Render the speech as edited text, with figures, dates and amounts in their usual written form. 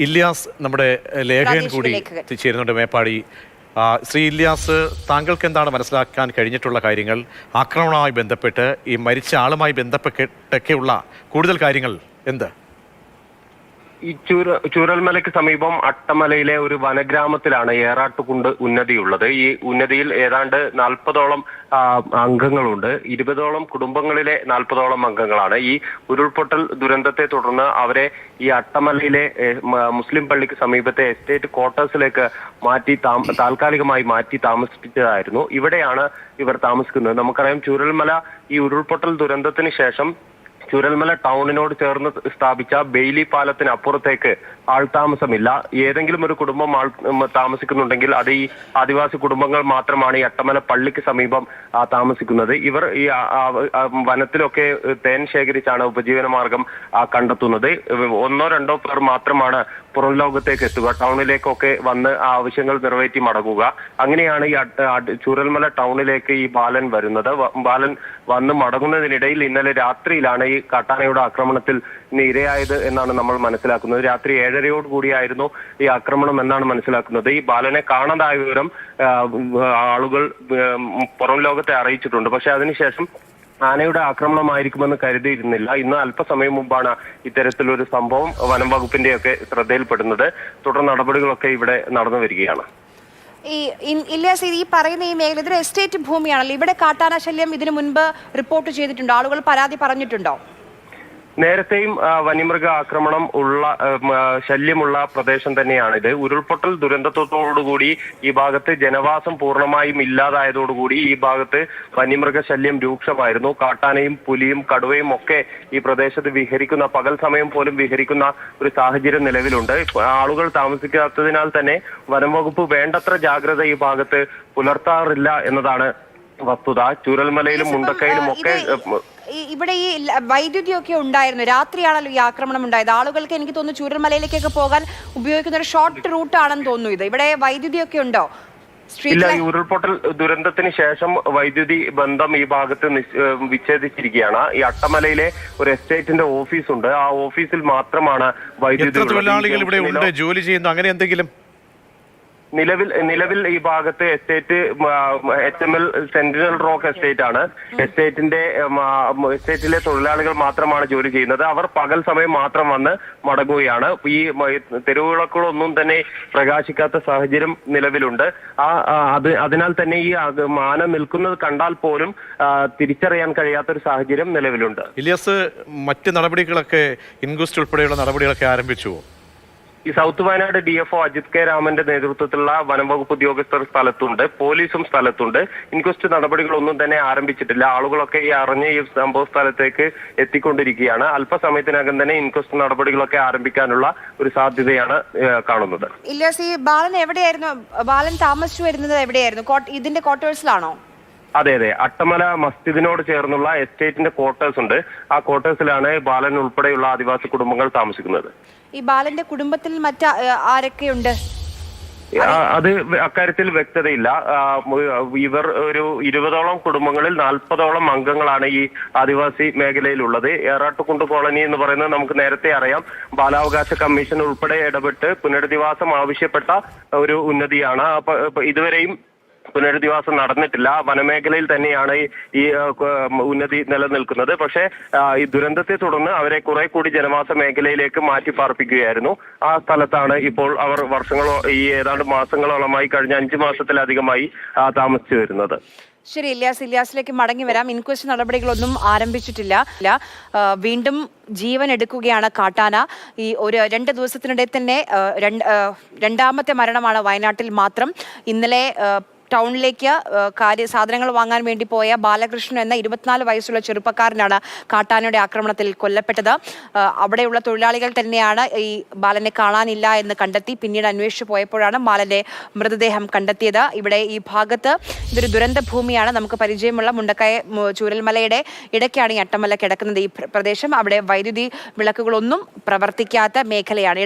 ഇല്യാസ് നമ്മുടെ ലേഖകൻ കൂടി ചേരുന്നുണ്ട് മേപ്പാടി. ശ്രീ ഇല്യാസ്, താങ്കൾക്ക് എന്താണ് മനസ്സിലാക്കാൻ കഴിഞ്ഞിട്ടുള്ള കാര്യങ്ങൾ? ആക്രമണവുമായി ബന്ധപ്പെട്ട് ഈ മരിച്ച ആളുമായി ബന്ധപ്പെട്ടൊക്കെയുള്ള കൂടുതൽ കാര്യങ്ങൾ എന്ത്? ഈ ചൂരൽമലയ്ക്ക് സമീപം അട്ടമലയിലെ ഒരു വനഗ്രാമത്തിലാണ് ഏറാട്ടുകുണ്ട് ഉന്നതിയുള്ളത്. ഈ ഉന്നതിയിൽ ഏതാണ്ട് 40ഓളം അംഗങ്ങളുണ്ട്. 20ഓളം കുടുംബങ്ങളിലെ 40ഓളം അംഗങ്ങളാണ്. ഈ ഉരുൾപൊട്ടൽ ദുരന്തത്തെ തുടർന്ന് അവരെ ഈ അട്ടമലയിലെ മുസ്ലിം പള്ളിക്ക് സമീപത്തെ എസ്റ്റേറ്റ് ക്വാർട്ടേഴ്സിലേക്ക് താൽക്കാലികമായി മാറ്റി താമസിപ്പിച്ചതായിരുന്നു. ഇവിടെയാണ് ഇവർ താമസിക്കുന്നത്. നമുക്കറിയാം, ചൂരൽമല ഈ ഉരുൾപൊട്ടൽ ദുരന്തത്തിന് ശേഷം ചൂരൽമല ടൗണിനോട് ചേർന്ന് സ്ഥാപിച്ച ബെയിലി പാലത്തിന് അപ്പുറത്തേക്ക് ആൾതാമസമില്ല. ഏതെങ്കിലും ഒരു കുടുംബം താമസിക്കുന്നുണ്ടെങ്കിൽ അത് ഈ ആദിവാസി കുടുംബങ്ങൾ മാത്രമാണ് ഈ അട്ടമല പള്ളിക്ക് സമീപം താമസിക്കുന്നത്. ഇവർ ഈ വനത്തിലൊക്കെ തേൻ ശേഖരിച്ചാണ് ഉപജീവനമാർഗം കണ്ടെത്തുന്നത്. 1-2 പേർ മാത്രമാണ് പുറം ലോകത്തേക്ക് എത്തുക, ടൗണിലേക്കൊക്കെ വന്ന് ആവശ്യങ്ങൾ നിറവേറ്റി മടങ്ങുക. അങ്ങനെയാണ് ഈ ചൂരൽമല ടൗണിലേക്ക് ഈ ബാലൻ വരുന്നത്. ബാലൻ വന്ന് മടങ്ങുന്നതിനിടയിൽ ഇന്നലെ രാത്രിയിലാണ് ഈ കാട്ടാനയുടെ ആക്രമണത്തിൽ ഇരയായത് എന്നാണ് നമ്മൾ മനസ്സിലാക്കുന്നത്. രാത്രി 7:30 കൂടിയായിരുന്നു ഈ ആക്രമണം എന്നാണ് മനസ്സിലാക്കുന്നത്. ഈ ബാലനെ കാണാതായ വിവരം ആളുകൾ പുറം ലോകത്തെ അറിയിച്ചിട്ടുണ്ട്. പക്ഷെ അതിനുശേഷം ആനയുടെ ആക്രമണമായിരിക്കുമെന്ന് കരുതിയിരുന്നില്ല. ഇന്ന് അല്പസമയം മുമ്പാണ് ഇത്തരത്തിലൊരു സംഭവം വനം വകുപ്പിന്റെയൊക്കെ ശ്രദ്ധയിൽപ്പെടുന്നത്. തുടർ നടപടികളൊക്കെ ഇവിടെ നടന്നു വരികയാണ്. ഇല്യാസ്, ഈ പറയുന്ന ഈ മേഖല ഇതൊരു എസ്റ്റേറ്റ് ഭൂമിയാണല്ലോ. ഇവിടെ കാട്ടാന ശല്യം ഇതിനു മുൻപ് റിപ്പോർട്ട് ചെയ്തിട്ടുണ്ടോ? ആളുകൾ പരാതി പറഞ്ഞിട്ടുണ്ടോ? നേരത്തെയും വന്യമൃഗ ആക്രമണം ശല്യമുള്ള പ്രദേശം തന്നെയാണിത്. ഉരുൾപൊട്ടൽ ദുരന്തത്തോടുകൂടി ഈ ഭാഗത്ത് ജനവാസം പൂർണ്ണമായും ഇല്ലാതായതോടുകൂടി ഈ ഭാഗത്ത് വന്യമൃഗ ശല്യം രൂക്ഷമായിരുന്നു. കാട്ടാനയും പുലിയും കടുവയും ഒക്കെ ഈ പ്രദേശത്ത് വിഹരിക്കുന്ന, പകൽ സമയം പോലും വിഹരിക്കുന്ന ഒരു സാഹചര്യം നിലവിലുണ്ട്. ആളുകൾ താമസിക്കാത്തതിനാൽ തന്നെ വനം വകുപ്പ് വേണ്ടത്ര ജാഗ്രത ഈ ഭാഗത്ത് പുലർത്താറില്ല എന്നതാണ് വസ്തുത. ചൂരൽമലയിലും മുണ്ടക്കയിലും ഒക്കെ ഇവിടെ ഈ വൈദ്യുതി ഒക്കെ ഉണ്ടായിരുന്നു. രാത്രിയാണല്ലോ ഈ ആക്രമണം ഉണ്ടായത്. ആളുകൾക്ക് എനിക്ക് തോന്നുന്നു ചൂരൽമലയിലേക്കൊക്കെ പോകാൻ ഉപയോഗിക്കുന്ന ഒരു ഷോർട്ട് റൂട്ട് ആണെന്ന് തോന്നുന്നു. ഇത് ഇവിടെ വൈദ്യുതി ഒക്കെ ഉണ്ടോ? ഇല്ല, ഈ ഉരുൾപൊട്ടൽ ദുരന്തത്തിന് ശേഷം വൈദ്യുതി ബന്ധം ഈ ഭാഗത്ത് വിച്ഛേദിച്ചിരിക്കുകയാണ്. ഈ അട്ടമലയിലെ ഒരു എസ്റ്റേറ്റിന്റെ ഓഫീസുണ്ട്. ആ ഓഫീസിൽ മാത്രമാണ് വൈദ്യുതി. തൊഴിലാളികൾ ഇവിടെ ഉണ്ട്, ജോലി ചെയ്യുന്നു, അങ്ങനെ എന്തെങ്കിലും? നിലവിൽ ഈ ഭാഗത്ത് estate HML sentinel rock estate ആണ്. എസ്റ്റേറ്റിലെ തൊഴിലാളികൾ മാത്രമാണ് ജോലി ചെയ്യുന്നത്. അവർ പകൽ സമയം മാത്രം വന്ന് മടങ്ങുകയാണ്. ഈ തെരുവുവിളക്കുകളൊന്നും തന്നെ പ്രകാശിക്കാത്ത സാഹചര്യം നിലവിലുണ്ട്. അതിനാൽ തന്നെ ഈ ആന നിൽക്കുന്നത് കണ്ടാൽ പോലും തിരിച്ചറിയാൻ കഴിയാത്തൊരു സാഹചര്യം നിലവിലുണ്ട്. ഇല്യാസ്, മറ്റ് നടപടികളൊക്കെ ഇൻക്വസ്റ്റ് ഉൾപ്പെടെയുള്ള നടപടികളൊക്കെ ആരംഭിച്ചു? ഈ south Wayanad DFO Ajith K രാമന്റെ നേതൃത്വത്തിലുള്ള വനംവകുപ്പ് ഉദ്യോഗസ്ഥർ സ്ഥലത്തുണ്ട്, പോലീസും സ്ഥലത്തുണ്ട്. ഇൻക്വസ്റ്റ് നടപടികളൊന്നും തന്നെ ആരംഭിച്ചിട്ടില്ല. ആളുകളൊക്കെ ഈ അറിഞ്ഞ ഈ സംഭവ സ്ഥലത്തേക്ക് എത്തിക്കൊണ്ടിരിക്കുകയാണ്. അല്പസമയത്തിനകം തന്നെ ഇൻക്വസ്റ്റ് നടപടികളൊക്കെ ആരംഭിക്കാനുള്ള ഒരു സാധ്യതയാണ് കാണുന്നത്. ഇല്യാസ്, ഈ ബാലൻ എവിടെയായിരുന്നു? ബാലൻ താമസിച്ചു വരുന്നത് എവിടെയായിരുന്നു? ഇതിന്റെ ക്വാർട്ടേഴ്സിലാണോ? അതെ, അട്ടമല മസ്ജിദിനോട് ചേർന്നുള്ള എസ്റ്റേറ്റിന്റെ ക്വാർട്ടേഴ്സ് ഉണ്ട്. ആ ക്വാർട്ടേഴ്സിലാണ് ബാലൻ ഉൾപ്പെടെയുള്ള ആദിവാസി കുടുംബങ്ങൾ താമസിക്കുന്നത്. ഈ ബാലന്റെ കുടുംബത്തിൽ ആരൊക്കെയുണ്ട്? അത് അക്കാര്യത്തിൽ വ്യക്തതയില്ല. ഇവർ ഒരു 20ഓളം കുടുംബങ്ങളിൽ 40ഓളം അംഗങ്ങളാണ് ഈ ആദിവാസി മേഖലയിലുള്ളത്. ഏറാട്ടുകുണ്ട് കോളനി എന്ന് പറയുന്നത് നമുക്ക് നേരത്തെ അറിയാം, ബാലാവകാശ കമ്മീഷൻ ഉൾപ്പെടെ ഇടപെട്ട് പുനരധിവാസം ആവശ്യപ്പെട്ട ഒരു ഉന്നതിയാണ്. അപ്പൊ ഇതുവരെയും പുനരധിവാസം നടന്നിട്ടില്ല. വനമേഖലയിൽ തന്നെയാണ് ഈ ഉന്നതി നിലനിൽക്കുന്നത്. പക്ഷേ ഈ ദുരന്തത്തെ തുടർന്ന് അവരെ കുറെ കൂടി ജനവാസ മേഖലയിലേക്ക് മാറ്റി പാർപ്പിക്കുകയായിരുന്നു. ആ സ്ഥലത്താണ് ഇപ്പോൾ അവർ ഏതാണ്ട് മാസങ്ങളോളമായി, കഴിഞ്ഞ 5 മാസത്തിലധികമായി താമസിച്ചു വരുന്നത്. ശരി ഇല്യാസിലേക്ക് മടങ്ങി വരാം. ഇൻക്വസ്റ്റ് നടപടികളൊന്നും ആരംഭിച്ചിട്ടില്ല. വീണ്ടും ജീവൻ എടുക്കുകയാണ് കാട്ടാന. ഈ 2 ദിവസത്തിനിടെ തന്നെ രണ്ടാമത്തെ മരണമാണ് വയനാട്ടിൽ മാത്രം. ഇന്നലെ ടൗണിലേക്ക് സാധനങ്ങൾ വാങ്ങാൻ വേണ്ടി പോയ ബാലകൃഷ്ണൻ എന്ന 24 വയസ്സുള്ള ചെറുപ്പക്കാരനാണ് കാട്ടാനയുടെ ആക്രമണത്തിൽ കൊല്ലപ്പെട്ടത്. അവിടെയുള്ള തൊഴിലാളികൾ തന്നെയാണ് ഈ ബാലനെ കാണാനില്ല എന്ന് കണ്ടെത്തി പിന്നീട് അന്വേഷിച്ചു പോയപ്പോഴാണ് ബാലന്റെ മൃതദേഹം കണ്ടെത്തിയത്. ഇവിടെ ഈ ഭാഗത്ത് ഇതൊരു ദുരന്ത ഭൂമിയാണ്. നമുക്ക് പരിചയമുള്ള മുണ്ടക്കയ ചൂരൽമലയുടെ ഇടയ്ക്കാണ് ഈ അട്ടമല കിടക്കുന്നത്. ഈ പ്രദേശം അവിടെ വൈദ്യുതി വിളക്കുകളൊന്നും പ്രവർത്തിക്കാത്ത മേഖലയാണ്.